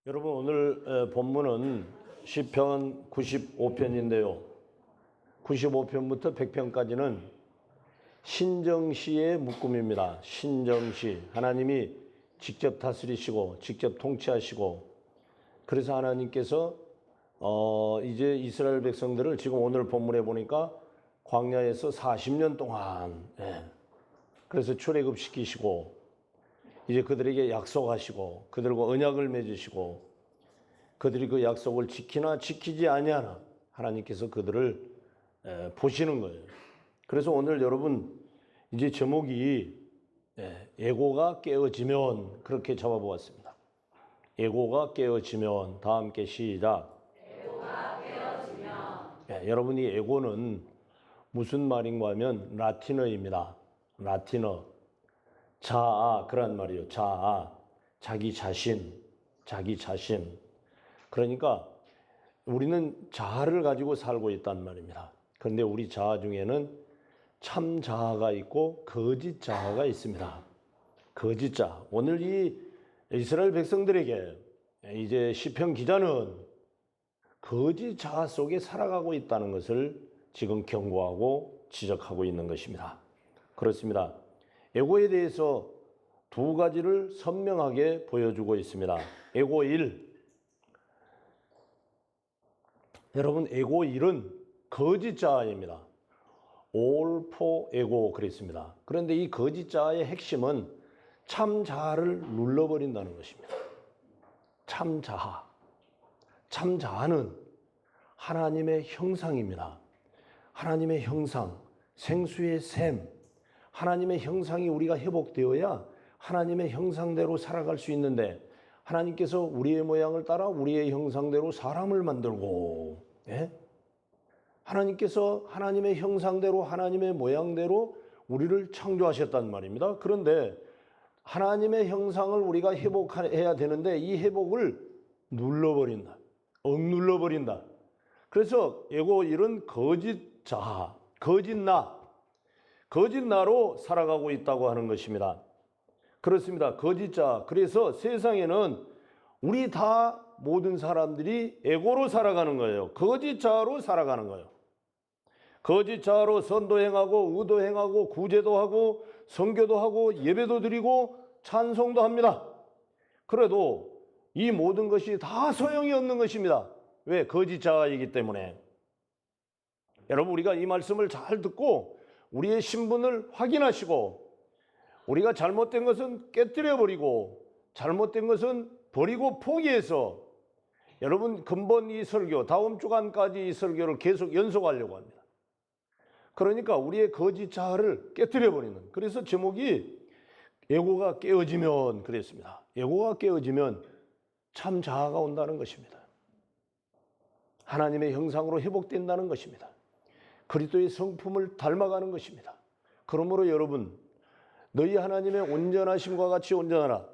여러분 오늘 본문은 시편 95편인데요. 95편부터 100편까지는 신정시의 묶음입니다. 신정시. 하나님이 직접 다스리시고 직접 통치하시고 그래서 하나님께서 이제 이스라엘 백성들을 지금 오늘 본문에 보니까 광야에서 40년 동안 그래서 출애굽시키시고 이제 그들에게 약속하시고 그들과 언약을 맺으시고 그들이 그 약속을 지키나 지키지 아니하나 하나님께서 그들을 보시는 거예요. 그래서 오늘 여러분 이제 제목이 애고가 깨어지면 그렇게 잡아보았습니다. 애고가 깨어지면 다 함께 시작. 애고가 깨어지면 여러분이 애고는 무슨 말인가 하면 라틴어입니다. 라틴어. 자아, 그란 말이에요. 자아, 자기 자신. 그러니까 우리는 자아를 가지고 살고 있단 말입니다. 그런데 우리 자아 중에는 참 자아가 있고 거짓 자아가 있습니다. 거짓 자아. 오늘 이 이스라엘 백성들에게 이제 시편 기자는 거짓 자아 속에 살아가고 있다는 것을 지금 경고하고 지적하고 있는 것입니다. 그렇습니다. 애고에 대해서 두 가지를 선명하게 보여주고 있습니다. 애고 1. 여러분 애고 1은 거짓 자아입니다. all for ego 그랬습니다. 그런데 이 거짓 자아의 핵심은 참 자아를 눌러버린다는 것입니다. 참 자아. 참 자아는 하나님의 형상입니다. 하나님의 형상, 생수의 샘. 하나님의 형상이 우리가 회복되어야 하나님의 형상대로 살아갈 수 있는데 하나님께서 우리의 모양을 따라 우리의 형상대로 사람을 만들고 하나님께서 하나님의 형상대로 하나님의 모양대로 우리를 창조하셨단 말입니다. 그런데 하나님의 형상을 우리가 회복해야 되는데 이 회복을 눌러버린다. 억눌러버린다. 그래서 애고 1은 거짓 자아, 거짓 나로 살아가고 있다고 하는 것입니다. 그렇습니다. 거짓 자아. 그래서 세상에는 우리 다 모든 사람들이 애고로 살아가는 거예요. 거짓 자아로 살아가는 거예요. 거짓 자아로 선도 행하고 의도 행하고 구제도 하고 선교도 하고 예배도 드리고 찬송도 합니다. 그래도 이 모든 것이 다 소용이 없는 것입니다. 왜? 거짓 자아이기 때문에. 여러분 우리가 이 말씀을 잘 듣고 우리의 신분을 확인하시고 우리가 잘못된 것은 깨뜨려버리고 잘못된 것은 버리고 포기해서 여러분 근본 이 설교 다음 주간까지 이 설교를 계속 연속하려고 합니다. 그러니까 우리의 거짓 자아를 깨뜨려버리는 그래서 제목이 애고가 깨어지면 그랬습니다. 애고가 깨어지면 참 자아가 온다는 것입니다. 하나님의 형상으로 회복된다는 것입니다. 그리스도의 성품을 닮아가는 것입니다. 그러므로 여러분 너희 하나님의 온전하심과 같이 온전하라.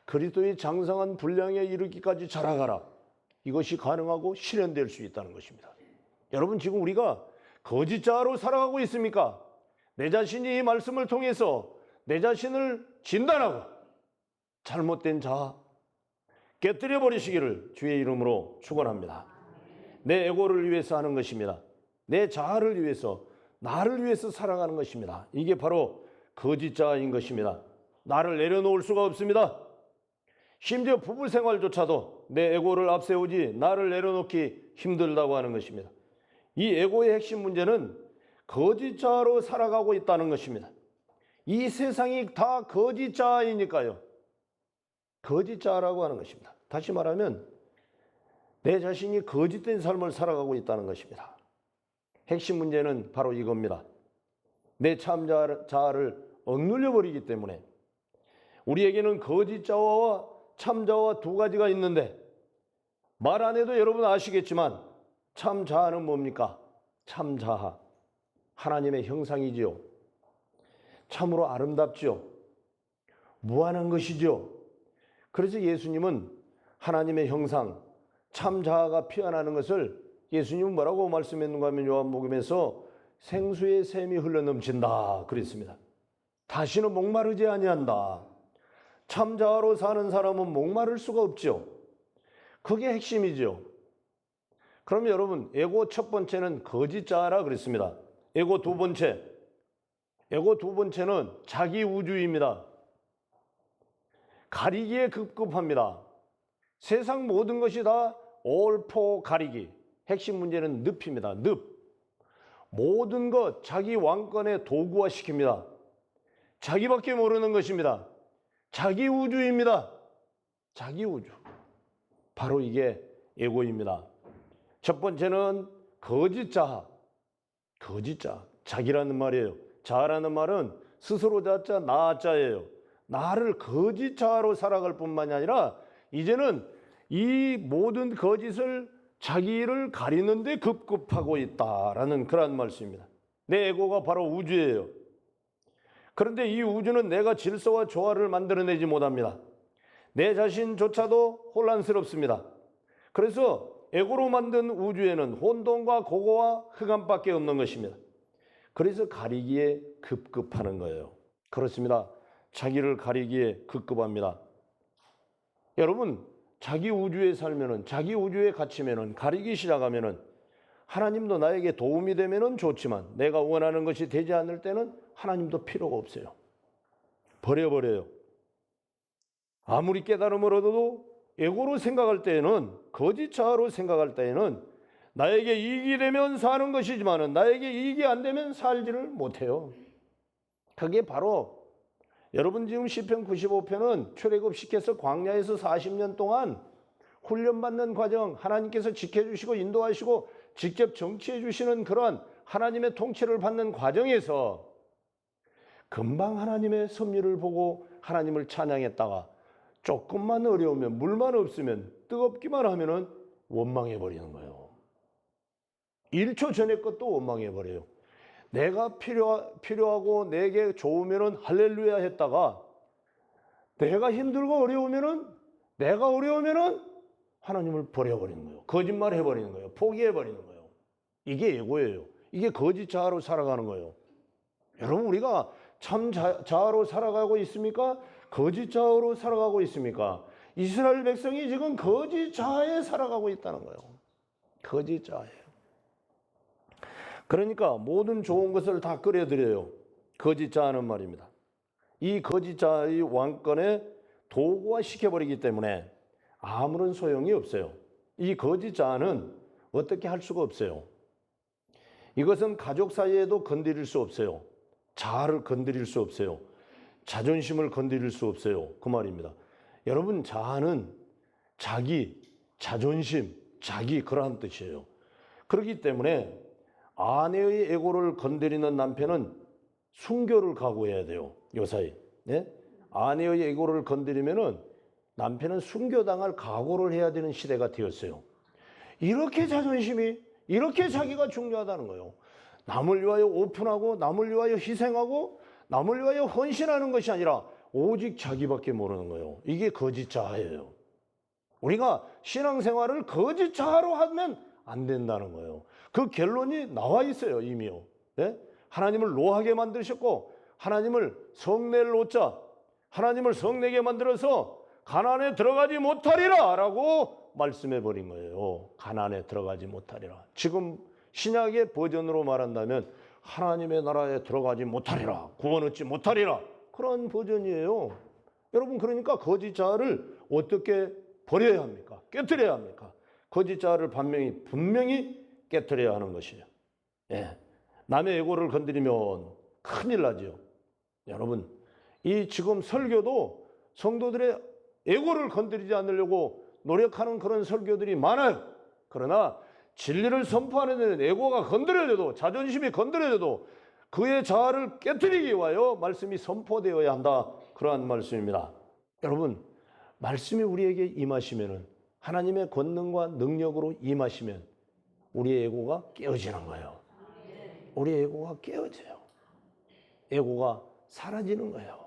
그리스도의 장성한 분량에 이르기까지 자라가라. 이것이 가능하고 실현될 수 있다는 것입니다. 여러분 지금 우리가 거짓 자아로 살아가고 있습니까? 내 자신이 이 말씀을 통해서 내 자신을 진단하고 잘못된 자아 깨뜨려 버리시기를 주의 이름으로 축원합니다. 내 에고를 위해서 하는 것입니다. 내 자아를 위해서 나를 위해서 살아가는 것입니다. 이게 바로 거짓 자아인 것입니다. 나를 내려놓을 수가 없습니다. 심지어 부부 생활조차도 내 에고를 앞세우지 나를 내려놓기 힘들다고 하는 것입니다. 이 에고의 핵심 문제는 거짓 자아로 살아가고 있다는 것입니다. 이 세상이 다 거짓 자아이니까요. 거짓 자아라고 하는 것입니다. 다시 말하면 내 자신이 거짓된 삶을 살아가고 있다는 것입니다. 핵심 문제는 바로 이겁니다. 내 참 자아를 억눌려 버리기 때문에 우리에게는 거짓 자아와 참 자아와 두 가지가 있는데 말 안 해도 여러분 아시겠지만 참 자아는 뭡니까? 참 자아. 하나님의 형상이지요. 참으로 아름답지요. 무한한 것이지요. 그래서 예수님은 하나님의 형상, 참 자아가 피어나는 것을 예수님은 뭐라고 말씀했는가 하면 요한복음에서 생수의 샘이 흘러넘친다 그랬습니다. 다시는 목마르지 아니한다. 참 자아로 사는 사람은 목마를 수가 없죠. 그게 핵심이죠. 그럼 여러분, 에고 첫 번째는 거짓 자아라 그랬습니다. 에고 두 번째는 자기 우주입니다. 가리기에 급급합니다. 세상 모든 것이 다 올포 가리기. 핵심 문제는 늪입니다. 늪. 모든 것 자기 왕권의 도구화 시킵니다. 자기밖에 모르는 것입니다. 자기 우주입니다. 자기 우주. 바로 이게 에고입니다. 첫 번째는 거짓 자아. 거짓 자아. 자기라는 말이에요. 자아라는 말은 스스로 자자, 나 자예요. 나를 거짓 자아로 살아갈 뿐만이 아니라 이제는 이 모든 거짓을 자기를 가리는 데 급급하고 있다라는 그런 말씀입니다. 내 에고가 바로 우주예요. 그런데 이 우주는 내가 질서와 조화를 만들어내지 못합니다. 내 자신조차도 혼란스럽습니다. 그래서 에고로 만든 우주에는 혼돈과 고고와 흑암밖에 없는 것입니다. 그래서 가리기에 급급하는 거예요. 그렇습니다. 자기를 가리기에 급급합니다. 여러분, 자기 우주에 살면은, 자기 우주에 갇히면은, 가리기 시작하면은 하나님도 나에게 도움이 되면은 좋지만 내가 원하는 것이 되지 않을 때는 하나님도 필요가 없어요. 버려버려요. 아무리 깨달음을 얻어도 에고로 생각할 때에는, 거짓 자아로 생각할 때에는 나에게 이익이 되면 사는 것이지만 나에게 이익이 안 되면 살지를 못해요. 그게 바로 여러분 지금 시편 95편은 출애굽시켜서 광야에서 40년 동안 훈련받는 과정, 하나님께서 지켜주시고 인도하시고 직접 정치해 주시는 그런 하나님의 통치를 받는 과정에서 금방 하나님의 섭리를 보고 하나님을 찬양했다가 조금만 어려우면, 물만 없으면, 뜨겁기만 하면은 원망해 버리는 거예요. 1초 전의 것도 원망해 버려요. 내가 필요하고 내게 좋으면은 할렐루야 했다가 내가 힘들고 어려우면은, 내가 어려우면은 하나님을 버려버리는 거예요. 거짓말 해버리는 거예요. 포기해버리는 거예요. 이게 에고예요. 이게 거짓 자아로 살아가는 거예요. 여러분, 우리가 참 자아로 살아가고 있습니까? 거짓 자아로 살아가고 있습니까? 이스라엘 백성이 지금 거짓 자아에 살아가고 있다는 거예요. 거짓 자아예요. 그러니까 모든 좋은 것을 다 끌어들여요. 거짓 자아는 말입니다. 이 거짓 자아의 왕권에 도구화 시켜버리기 때문에 아무런 소용이 없어요. 이 거짓 자아는 어떻게 할 수가 없어요. 이것은 가족 사이에도 건드릴 수 없어요. 자아를 건드릴 수 없어요. 자존심을 건드릴 수 없어요. 그 말입니다. 여러분, 자아는 자기, 자존심, 자기, 그러한 뜻이에요. 그렇기 때문에 아내의 에고를 건드리는 남편은 순교를 각오해야 돼요. 요사이. 네? 아내의 에고를 건드리면은 남편은 순교당할 각오를 해야 되는 시대가 되었어요. 이렇게 자존심이, 이렇게 자기가 중요하다는 거예요. 남을 위하여 오픈하고, 남을 위하여 희생하고, 남을 위하여 헌신하는 것이 아니라 오직 자기밖에 모르는 거예요. 이게 거짓 자아예요. 우리가 신앙생활을 거짓 자아로 하면 안 된다는 거예요. 그 결론이 나와 있어요, 이미요. 네? 하나님을 노하게 만드셨고, 하나님을 성내를 놓자, 하나님을 성내게 만들어서 가나안에 들어가지 못하리라 라고 말씀해 버린 거예요. 가나안에 들어가지 못하리라. 지금 신약의 버전으로 말한다면 하나님의 나라에 들어가지 못하리라, 구원 얻지 못하리라, 그런 버전이에요. 여러분, 그러니까 거짓 자아를 어떻게 버려야 합니까? 깨뜨려야 합니까? 거짓 자아를 분명히 깨뜨려야 하는 것이에요. 예. 남의 에고를 건드리면 큰일 나죠. 여러분, 이 지금 설교도 성도들의 에고를 건드리지 않으려고 노력하는 그런 설교들이 많아요. 그러나 진리를 선포하는 데는 에고가 건드려져도, 자존심이 건드려져도 그의 자아를 깨뜨리기 위하여 말씀이 선포되어야 한다, 그러한 말씀입니다. 여러분, 말씀이 우리에게 임하시면은, 하나님의 권능과 능력으로 임하시면 우리의 에고가 깨어지는 거예요. 우리의 에고가 깨어져요. 에고가 사라지는 거예요.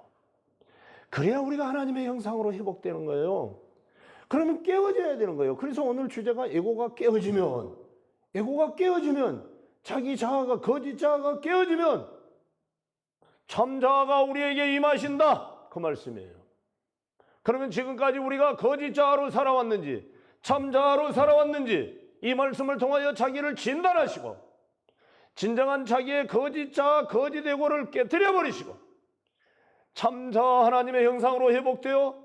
그래야 우리가 하나님의 형상으로 회복되는 거예요. 그러면 깨어져야 되는 거예요. 그래서 오늘 주제가 에고가 깨어지면, 자기 자아가, 거짓 자아가 깨어지면 참 자아가 우리에게 임하신다, 그 말씀이에요. 그러면 지금까지 우리가 거짓 자아로 살아왔는지 참 자아로 살아왔는지 이 말씀을 통하여 자기를 진단하시고 진정한 자기의 거짓 자아, 거짓 에고를 깨뜨려 버리시고 참 자아 하나님의 형상으로 회복되어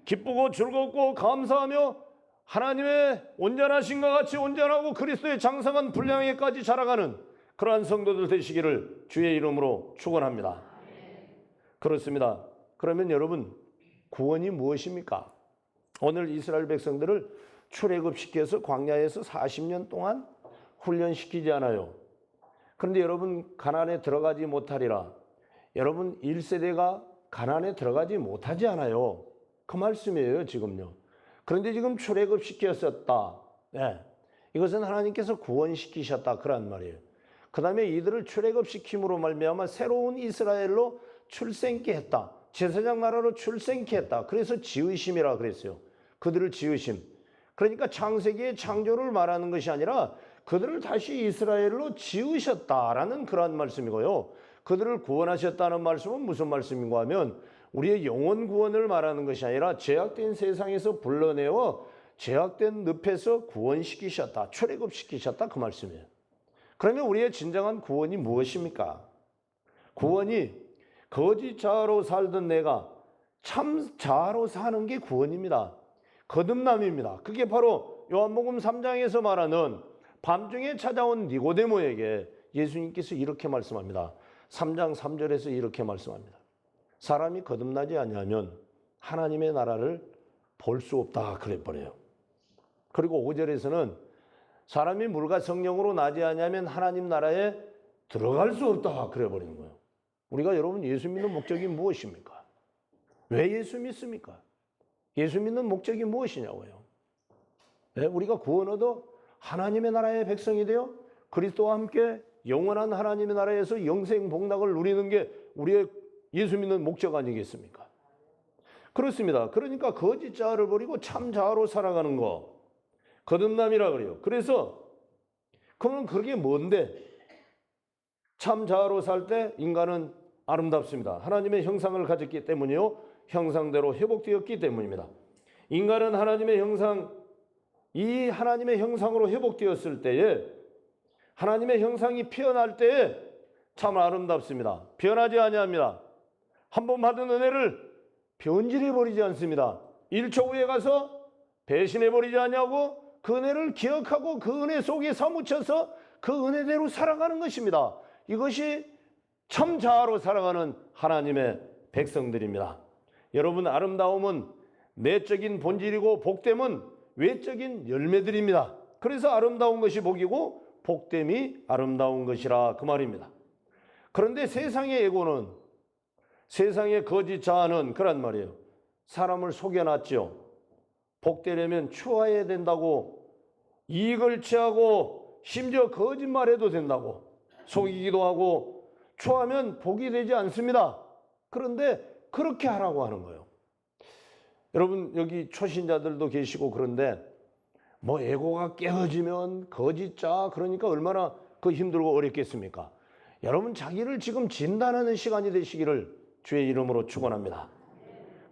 기쁘고 즐겁고 감사하며 하나님의 온전하신과 같이 온전하고 그리스도의 장성한 분량에까지 자라가는 그러한 성도들 되시기를 주의 이름으로 축원합니다. 그렇습니다. 그러면 여러분, 구원이 무엇입니까? 오늘 이스라엘 백성들을 출애굽시켜서 광야에서 40년 동안 훈련시키지 않아요. 그런데 여러분, 가나안에 들어가지 못하리라. 여러분, 1세대가 가나안에 들어가지 못하지 않아요. 그 말씀이에요, 지금요. 그런데 지금 출애굽시켰었다. 네. 이것은 하나님께서 구원시키셨다. 그란 말이에요. 그 다음에 이들을 출애굽시킴으로 말미암아 새로운 이스라엘로 출생케 했다. 제사장 나라로 출생케 했다. 그래서 지으심이라 그랬어요. 그들을 지으심. 그러니까 창세기의 창조를 말하는 것이 아니라 그들을 다시 이스라엘로 지으셨다라는 그러한 말씀이고요. 그들을 구원하셨다는 말씀은 무슨 말씀인가 하면 우리의 영혼 구원을 말하는 것이 아니라 죄악된 세상에서 불러내어 죄악된 늪에서 구원시키셨다. 출애굽시키셨다. 그 말씀이에요. 그러면 우리의 진정한 구원이 무엇입니까? 구원이 거짓 자아로 살던 내가 참 자아로 사는 게 구원입니다. 거듭남입니다. 그게 바로 요한복음 3장에서 말하는 밤중에 찾아온 니고데모에게 예수님께서 이렇게 말씀합니다. 3장 3절에서 이렇게 말씀합니다. 사람이 거듭나지 아니하면 하나님의 나라를 볼 수 없다 그래버려요. 그리고 5절에서는 사람이 물과 성령으로 나지 아니하면 하나님 나라에 들어갈 수 없다 그래버리는 거예요. 우리가 여러분 예수 믿는 목적이 무엇입니까? 왜 예수 믿습니까? 예수 믿는 목적이 무엇이냐고요. 네, 우리가 구원 얻어 하나님의 나라의 백성이 되어 그리스도와 함께 영원한 하나님의 나라에서 영생 복락을 누리는 게 우리의 예수 믿는 목적 아니겠습니까? 그렇습니다. 그러니까 거짓 자아를 버리고 참 자아로 살아가는 거 거듭남이라 그래요. 그래서 그러면 그게 뭔데? 참 자아로 살 때 인간은 아름답습니다. 하나님의 형상을 가졌기 때문이요. 형상대로 회복되었기 때문입니다. 인간은 하나님의 형상, 이 하나님의 형상으로 회복되었을 때에 하나님의 형상이 피어날 때에 참 아름답습니다. 변하지 아니합니다. 한 번 받은 은혜를 변질해 버리지 않습니다. 1초 후에 가서 배신해 버리지 않냐고 그 은혜를 기억하고 그 은혜 속에 사무쳐서 그 은혜대로 살아가는 것입니다. 이것이 참 자아로 살아가는 하나님의 백성들입니다. 여러분, 아름다움은 내적인 본질이고 복됨은 외적인 열매들입니다. 그래서 아름다운 것이 복이고 복됨이 아름다운 것이라 그 말입니다. 그런데 세상의 에고는, 세상의 거짓 자아는 그란 말이에요. 사람을 속여놨죠. 복되려면 추하해야 된다고, 이익을 취하고 심지어 거짓말해도 된다고 속이기도 하고 추하면 복이 되지 않습니다. 그런데 그렇게 하라고 하는 거예요. 여러분, 여기 초신자들도 계시고 그런데 뭐 에고가 깨어지면 거짓자, 그러니까 얼마나 그 힘들고 어렵겠습니까? 여러분, 자기를 지금 진단하는 시간이 되시기를 주의 이름으로 축원합니다.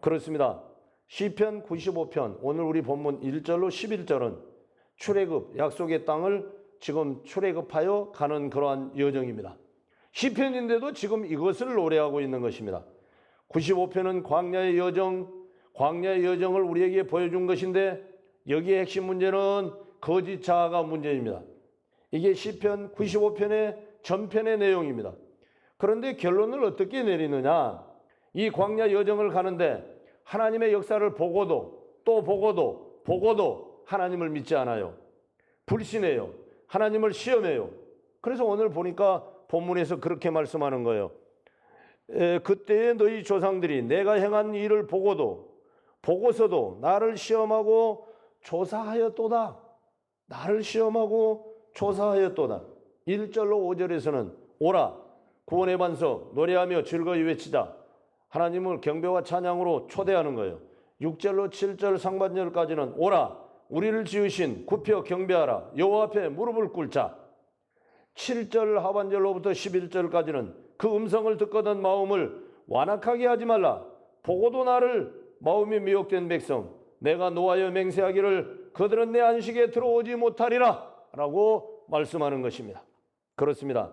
그렇습니다. 시편 95편 오늘 우리 본문 1절로 11절은 출애굽, 약속의 땅을 지금 출애굽하여 가는 그러한 여정입니다. 시편인데도 지금 이것을 노래하고 있는 것입니다. 95편은 광야의 여정, 광야의 여정을 우리에게 보여준 것인데 여기에 핵심 문제는 거짓 자아가 문제입니다. 이게 시편 95편의 전편의 내용입니다. 그런데 결론을 어떻게 내리느냐? 이 광야 여정을 가는데 하나님의 역사를 보고도 또 보고도 하나님을 믿지 않아요. 불신해요. 하나님을 시험해요. 그래서 오늘 보니까 본문에서 그렇게 말씀하는 거예요. 그때의 너희 조상들이 내가 행한 일을 보고서도 나를 시험하고 조사하였도다. 나를 시험하고 조사하였도다. 1절로 5절에서는 오라 구원의 반석 노래하며 즐거이 외치자. 하나님을 경배와 찬양으로 초대하는 거예요. 6절로 7절 상반절까지는 오라 우리를 지으신 굽혀 경배하라 여호와 앞에 무릎을 꿇자. 7절 하반절로부터 11절까지는 그 음성을 듣거든 마음을 완악하게 하지 말라. 보고도 나를 마음이 미혹된 백성, 내가 노하여 맹세하기를 그들은 내 안식에 들어오지 못하리라 라고 말씀하는 것입니다. 그렇습니다.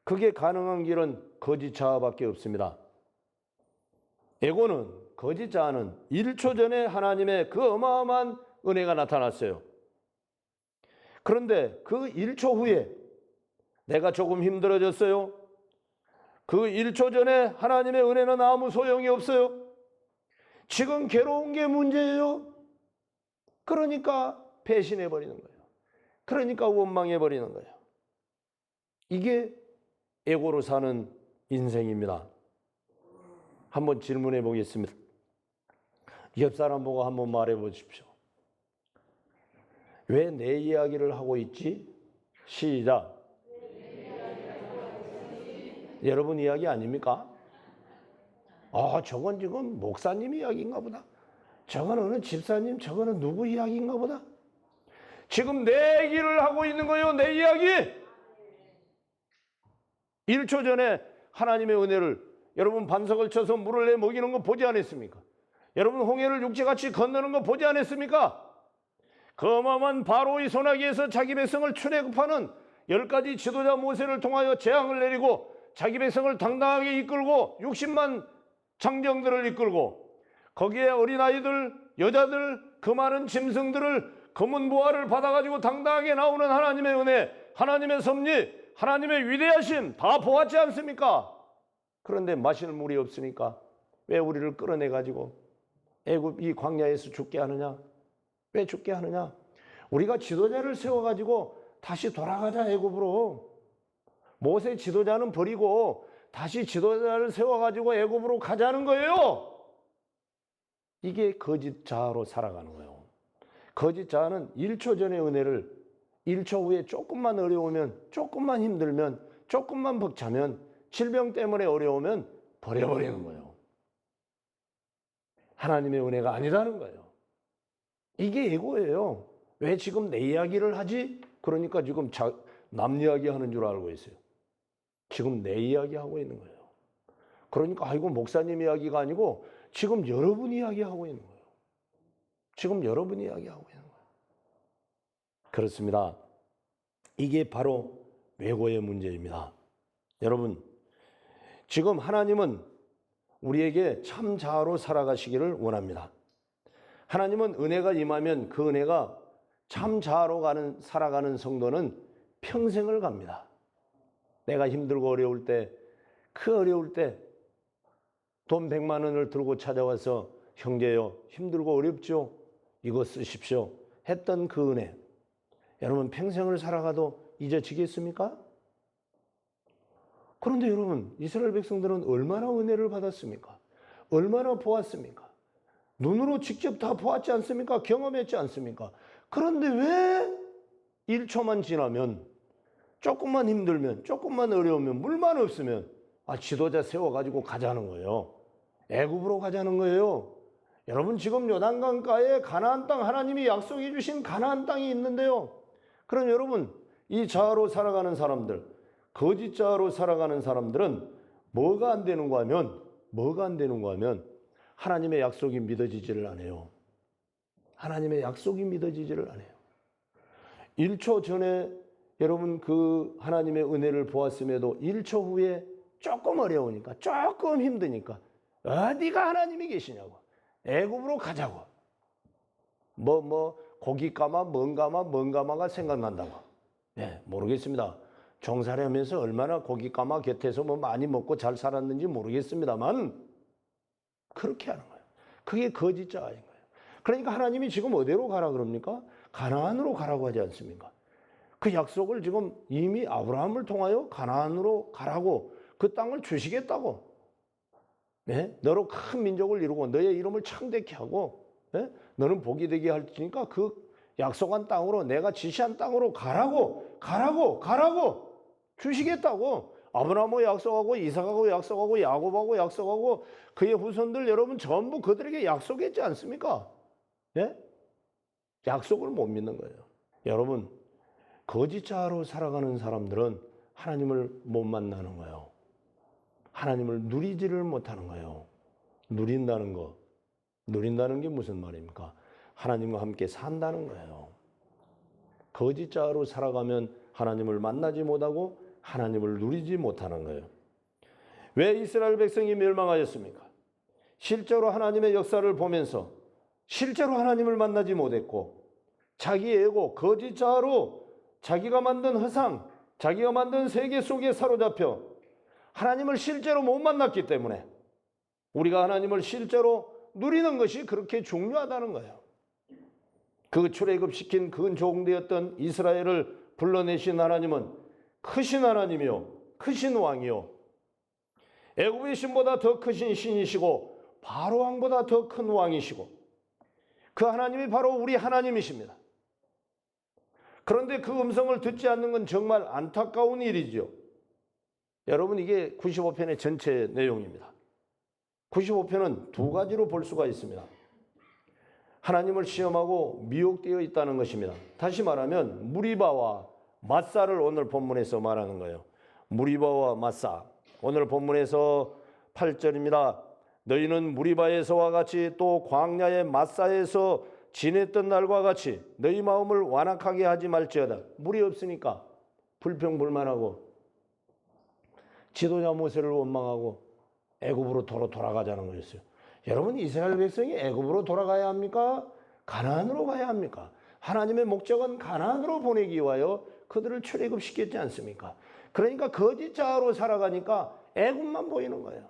그게 가능한 길은 거짓 자아밖에 없습니다. 에고는, 거짓 자아는 1초 전에 하나님의 그 어마어마한 은혜가 나타났어요. 그런데 그 1초 후에 내가 조금 힘들어졌어요. 그 1초 전에 하나님의 은혜는 아무 소용이 없어요. 지금 괴로운 게 문제예요. 그러니까 배신해버리는 거예요. 그러니까 원망해버리는 거예요. 이게 에고로 사는 인생입니다. 한번 질문해 보겠습니다. 옆 사람 보고 한번 말해 보십시오. 왜 내 이야기를 하고 있지? 시작. 여러분 이야기 아닙니까? 저건 지금 목사님 이야기인가 보다. 저건 어느 집사님, 저거는 누구 이야기인가 보다. 지금 내 얘기를 하고 있는 거예요. 내 이야기. 1초 전에 하나님의 은혜를, 여러분 반석을 쳐서 물을 내 먹이는 거 보지 않았습니까? 여러분 홍해를 육지같이 건너는 거 보지 않았습니까? 그 어마어마한 바로의 소나기에서 자기 백성을 출애굽하는 10가지 지도자 모세를 통하여 재앙을 내리고 자기 백성을 당당하게 이끌고 60만 장정들을 이끌고 거기에 어린아이들, 여자들, 그 많은 짐승들을 검은 보화를 받아가지고 당당하게 나오는 하나님의 은혜, 하나님의 섭리, 하나님의 위대하심 다 보았지 않습니까? 그런데 마실 물이 없으니까 왜 우리를 끌어내가지고 애굽 이 광야에서 죽게 하느냐? 왜 죽게 하느냐? 우리가 지도자를 세워가지고 다시 돌아가자 애굽으로. 모세 지도자는 버리고 다시 지도자를 세워가지고 애굽으로 가자는 거예요. 이게 거짓 자아로 살아가는 거예요. 거짓 자아는 1초 전의 은혜를 1초 후에 조금만 어려우면, 조금만 힘들면, 조금만 벅차면, 질병 때문에 어려우면 버려버리는 거예요. 하나님의 은혜가 아니라는 거예요. 이게 에고예요. 왜 지금 내 이야기를 하지? 그러니까 지금 남 이야기 하는 줄 알고 있어요. 지금 내 이야기 하고 있는 거예요. 그러니까 아이고 목사님 이야기가 아니고 지금 여러분 이야기 하고 있는 거예요. 지금 여러분 이야기 하고 있는 거예요. 그렇습니다. 이게 바로 외고의 문제입니다. 여러분, 지금 하나님은 우리에게 참 자아로 살아가시기를 원합니다. 하나님은 은혜가 임하면 그 은혜가 참 자아로 살아가는 성도는 평생을 갑니다. 내가 힘들고 어려울 때, 그 어려울 때 돈 100만 원을 들고 찾아와서 형제요, 힘들고 어렵죠? 이거 쓰십시오. 했던 그 은혜. 여러분 평생을 살아가도 잊어지겠습니까? 그런데 여러분 이스라엘 백성들은 얼마나 은혜를 받았습니까? 얼마나 보았습니까? 눈으로 직접 다 보았지 않습니까? 경험했지 않습니까? 그런데 왜 1초만 지나면, 조금만 힘들면, 조금만 어려우면, 물만 없으면 지도자 세워가지고 가자는 거예요. 애굽으로 가자는 거예요. 여러분 지금 요단강가에 가나안 땅, 하나님이 약속해 주신 가나안 땅이 있는데요. 그럼 여러분 이 자아로 살아가는 사람들, 거짓 자아로 살아가는 사람들은 뭐가 안 되는가 하면 하나님의 약속이 믿어지지를 않아요. 하나님의 약속이 믿어지지를 않아요. 1초 전에 여러분 그 하나님의 은혜를 보았음에도 1초 후에 조금 어려우니까, 조금 힘드니까 어디가 하나님이 계시냐고, 애굽으로 가자고, 고기까마 뭔가마가 생각난다고. 모르겠습니다. 종살이하면서 얼마나 고기까마 곁에서 많이 먹고 잘 살았는지 모르겠습니다만 그렇게 하는 거예요. 그게 거짓 자아인 거예요. 그러니까 하나님이 지금 어디로 가라 그럽니까? 가나안으로 가라고 하지 않습니까? 그 약속을 지금 이미 아브라함을 통하여 가나안으로 가라고, 그 땅을 주시겠다고. 너로 큰 민족을 이루고 너의 이름을 창대케 하고 너는 복이 되게 할 테니까 그 약속한 땅으로, 내가 지시한 땅으로 가라고 주시겠다고. 아브라함하고 약속하고, 이삭하고 약속하고, 야곱하고 약속하고, 그의 후손들 여러분 전부 그들에게 약속했지 않습니까? 약속을 못 믿는 거예요. 여러분 거짓 자아로 살아가는 사람들은 하나님을 못 만나는 거예요. 하나님을 누리지를 못하는 거예요. 누린다는 거, 누린다는 게 무슨 말입니까? 하나님과 함께 산다는 거예요. 거짓자로 살아가면 하나님을 만나지 못하고 하나님을 누리지 못하는 거예요. 왜 이스라엘 백성이 멸망하였습니까? 실제로 하나님의 역사를 보면서 실제로 하나님을 만나지 못했고 자기 에고, 거짓자로 자기가 만든 허상, 자기가 만든 세계 속에 사로잡혀 하나님을 실제로 못 만났기 때문에 우리가 하나님을 실제로 누리는 것이 그렇게 중요하다는 거예요. 그 출애굽시킨 그 종되었던 이스라엘을 불러내신 하나님은 크신 하나님이요, 크신 왕이요, 애굽의 신보다 더 크신 신이시고 바로 왕보다 더 큰 왕이시고 그 하나님이 바로 우리 하나님이십니다. 그런데 그 음성을 듣지 않는 건 정말 안타까운 일이죠. 여러분, 이게 95편의 전체 내용입니다. 95편은 두 가지로 볼 수가 있습니다. 하나님을 시험하고 미혹되어 있다는 것입니다. 다시 말하면 무리바와 마사를 오늘 본문에서 말하는 거예요. 무리바와 마사. 오늘 본문에서 8절입니다. 너희는 무리바에서와 같이 또 광야의 마사에서 지냈던 날과 같이 너희 마음을 완악하게 하지 말지어다. 물이 없으니까 불평불만하고 지도자 모세를 원망하고 애굽으로 돌아가자는 거였어요. 여러분, 이스라엘 백성이 애굽으로 돌아가야 합니까? 가나안으로 가야 합니까? 하나님의 목적은 가나안으로 보내기 위하여 그들을 출애굽시켰지 않습니까? 그러니까 거짓자로 살아가니까 애굽만 보이는 거예요.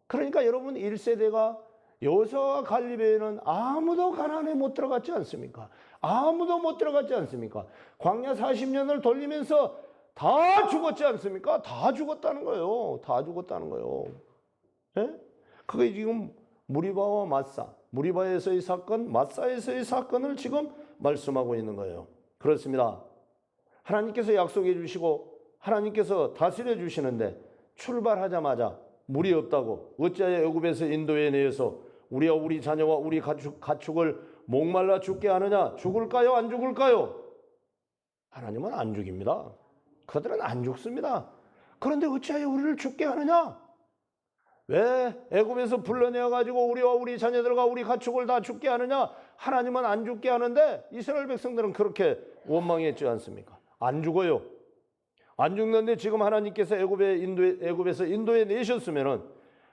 그러니까 여러분, 1세대가 여호수아와 갈렙에는 아무도 가나안에 못 들어갔지 않습니까? 아무도 못 들어갔지 않습니까? 광야 40년을 돌리면서 다 죽었지 않습니까? 다 죽었다는 거예요. 다 죽었다는 거예요. 예? 그게 지금 무리바와 마사, 무리바에서의 사건, 마사에서의 사건을 지금 말씀하고 있는 거예요. 그렇습니다. 하나님께서 약속해 주시고 하나님께서 다스려 주시는데 출발하자마자 물이 없다고 어찌하여 애굽에서 인도해 내어서 우리와 우리 자녀와 우리 가축을 목말라 죽게 하느냐? 죽을까요? 안 죽을까요? 하나님은 안 죽입니다. 그들은 안 죽습니다. 그런데 어찌하여 우리를 죽게 하느냐? 왜 애굽에서 불러내어 가지고 우리와 우리 자녀들과 우리 가축을 다 죽게 하느냐? 하나님은 안 죽게 하는데 이스라엘 백성들은 그렇게 원망했지 않습니까? 안 죽어요. 안 죽는데 지금 하나님께서 애굽에서 인도해 내셨으면은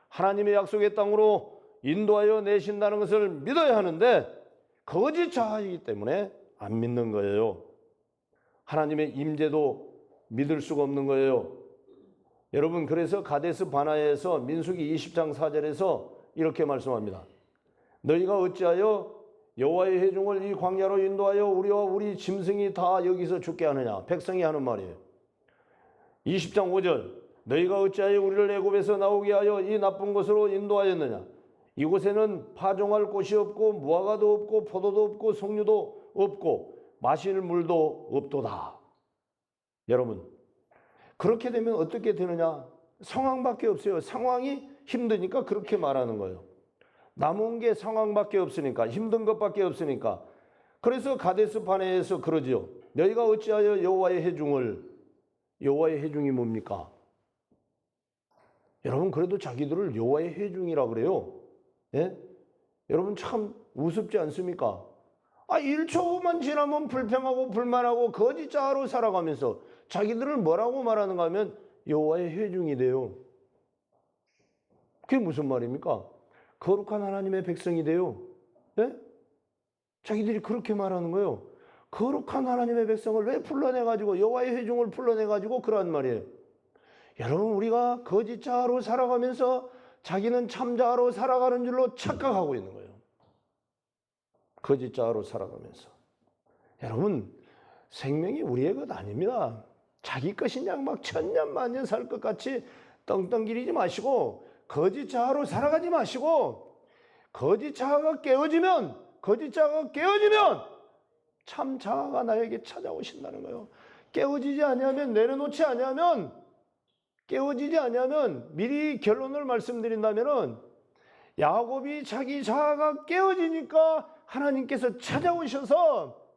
하나님의 약속의 땅으로 인도하여 내신다는 것을 믿어야 하는데 거짓자이기 때문에 안 믿는 거예요. 하나님의 임재도 믿을 수가 없는 거예요. 여러분, 그래서 가데스 바나에서 민수기 20장 4절에서 이렇게 말씀합니다. 너희가 어찌하여 여호와의 회중을 이 광야로 인도하여 우리와 우리 짐승이 다 여기서 죽게 하느냐? 백성이 하는 말이에요. 20장 5절 너희가 어찌하여 우리를 애굽에서 나오게 하여 이 나쁜 곳으로 인도하였느냐? 이곳에는 파종할 곳이 없고 무화과도 없고 포도도 없고 석류도 없고 마실 물도 없도다. 여러분, 그렇게 되면 어떻게 되느냐? 상황밖에 없어요. 상황이 힘드니까 그렇게 말하는 거예요. 남은 게 상황밖에 없으니까, 힘든 것밖에 없으니까. 그래서 가데스 바네에서 그러지요. 너희가 어찌하여 여호와의 회중을, 여호와의 회중이 뭡니까? 여러분, 그래도 자기들을 여호와의 회중이라 그래요. 예? 여러분, 참 우습지 않습니까? 1초만 지나면 불평하고 불만하고 거짓자로 살아가면서 자기들을 뭐라고 말하는가 하면 여호와의 회중이 돼요. 그게 무슨 말입니까? 거룩한 하나님의 백성이 돼요. 예? 자기들이 그렇게 말하는 거예요. 거룩한 하나님의 백성을 왜 불러내가지고 여호와의 회중을 불러내가지고 그러한 말이에요. 여러분, 우리가 거짓자로 살아가면서 자기는 참자로 살아가는 줄로 착각하고 있는 거예요. 거짓자로 살아가면서. 여러분, 생명이 우리의 것 아닙니다. 자기 것인 양 막 천년 만년 살 것 같이 떵떵기리지 마시고 거짓자로 살아가지 마시고 거짓자가 깨어지면 참 자아가 나에게 찾아오신다는 거예요. 깨어지지 아니하면 내려놓지 아니하면 깨어지지 아니하면 미리 결론을 말씀드린다면은 야곱이 자기 자아가 깨어지니까 하나님께서 찾아오셔서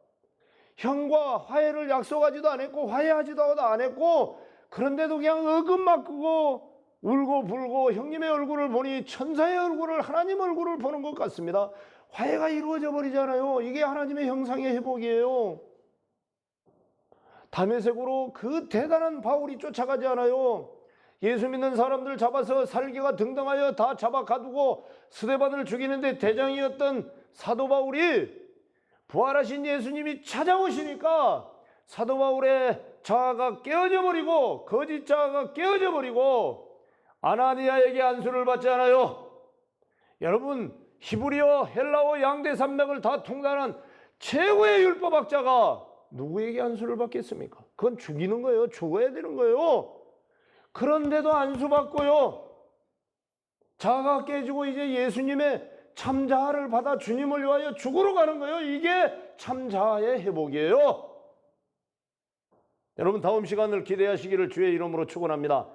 형과 화해를 약속하지도 않았고 화해하지도 않았고 그런데도 그냥 어금 맡고 울고 불고 형님의 얼굴을 보니 천사의 얼굴을, 하나님 얼굴을 보는 것 같습니다. 화해가 이루어져 버리잖아요. 이게 하나님의 형상의 회복이에요. 다메섹으로 그 대단한 바울이 쫓아가지 않아요. 예수 믿는 사람들 잡아서 살기가 등등하여 다 잡아 가두고 스데반을 죽이는데 대장이었던 사도 바울이 부활하신 예수님이 찾아오시니까 사도 바울의 자아가 깨어져 버리고, 거짓 자아가 깨어져 버리고 아나니아에게 안수를 받지 않아요. 여러분, 히브리어, 헬라어 양대 산맥을 다 통달한 최고의 율법학자가 누구에게 안수를 받겠습니까? 그건 죽이는 거예요. 죽어야 되는 거예요. 그런데도 안수받고요, 자아가 깨지고 이제 예수님의 참자아를 받아 주님을 위하여 죽으러 가는 거예요. 이게 참자아의 회복이에요. 여러분, 다음 시간을 기대하시기를 주의 이름으로 축원합니다.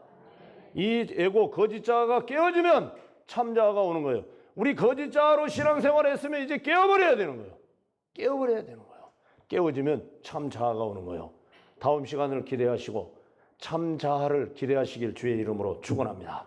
이 에고, 거짓 자아가 깨어지면 참자아가 오는 거예요. 우리 거짓 자아로 신앙생활을 했으면 이제 깨어버려야 되는 거예요. 깨어버려야 되는 거예요. 깨어지면 참자아가 오는 거예요. 다음 시간을 기대하시고 참자아를 기대하시길 주의 이름으로 축원합니다.